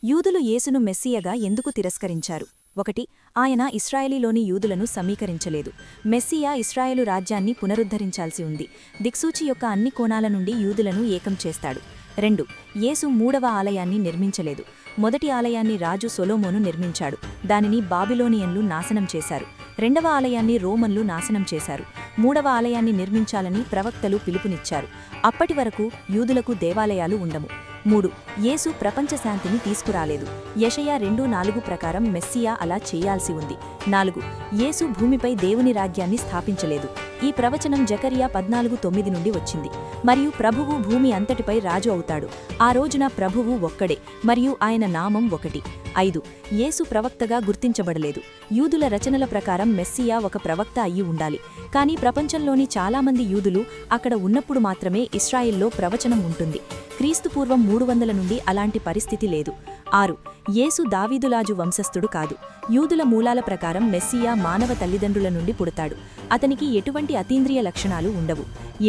యూదులు యేసును మెస్సియగా ఎందుకు తిరస్కరించారు? 1. ఆయన ఇస్రాయేలీలోని యూదులను సమీకరించలేదు. మెస్సియా ఇస్రాయేలు రాజ్యాన్ని పునరుద్ధరించాల్సి ఉంది. దిక్సూచి యొక్క అన్ని కోణాల నుండి యూదులను ఏకం చేస్తాడు. 2. యేసు మూడవ ఆలయాన్ని నిర్మించలేదు. మొదటి ఆలయాన్ని రాజు సొలొమోను నిర్మించాడు. దానిని బాబిలోనియన్లు నాశనం చేశారు. రెండవ ఆలయాన్ని రోమన్లు నాశనం చేశారు. మూడవ ఆలయాన్ని నిర్మించాలని ప్రవక్తలు పిలుపునిచ్చారు. అప్పటి వరకు యూదులకు దేవాలయాలు ఉండము. 3. యేసు ప్రపంచ శాంతిని తీసుకురాలేదు. యెషయా 2:4 ప్రకారం మెస్సియా అలా చేయాల్సి ఉంది. 4. యేసు భూమిపై దేవుని రాజ్యాన్ని స్థాపించలేదు. ఈ ప్రవచనం జకరియా 14:9 నుండి వచ్చింది. మరియు ప్రభువు భూమి అంతటిపై రాజు అవుతాడు. ఆ రోజున ప్రభువు ఒక్కడే, మరియు ఆయన నామం ఒకటి. 5. యేసు ప్రవక్తగా గుర్తించబడలేదు. యూదుల రచనల ప్రకారం మెస్సియా ఒక ప్రవక్త అయ్యి ఉండాలి. కానీ ప్రపంచంలోని చాలామంది యూదులు అక్కడ ఉన్నప్పుడు మాత్రమే ఇస్రాయిల్లో ప్రవచనం ఉంటుంది. క్రీస్తుపూర్వం 300 నుండి అలాంటి పరిస్థితి లేదు. 6. యేసు దావీదులాజు వంశస్థుడు కాదు. యూదుల మూలాల ప్రకారం మెస్సియా మానవ తల్లిదండ్రుల నుండి పుడతాడు. అతనికి ఎటువంటి అతీంద్రియ లక్షణాలు ఉండవు.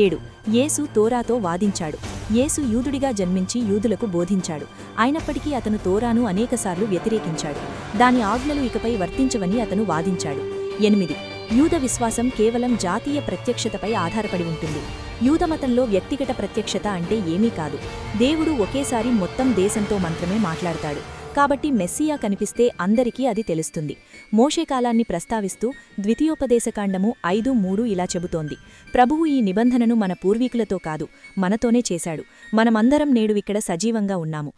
7. యేసు తోరాతో వాదించాడు. యేసు యూదుడిగా జన్మించి యూదులకు బోధించాడు. అయినప్పటికీ అతను తోరాను అనేకసార్లు వ్యతిరేకించాడు. దాని ఆజ్ఞలు ఇకపై వర్తించవని అతను వాదించాడు. 8. యూద విశ్వాసం కేవలం జాతీయ ప్రత్యక్షతపై ఆధారపడి ఉంటుంది. యూదమతంలో వ్యక్తిగత ప్రత్యక్షత అంటే ఏమీ కాదు. దేవుడు ఒకేసారి మొత్తం దేశంతో మాత్రమే మాట్లాడతాడు. కాబట్టి మెస్సియా కనిపిస్తే అందరికీ అది తెలుస్తుంది. మోషే కాలాన్ని ప్రస్తావిస్తూ ద్వితీయోపదేశకాండము 5:3 ఇలా చెబుతోంది: ప్రభువు ఈ నిబంధనను మన పూర్వీకులతో కాదు, మనతోనే చేశాడు. మనమందరం నేడు ఇక్కడ సజీవంగా ఉన్నాము.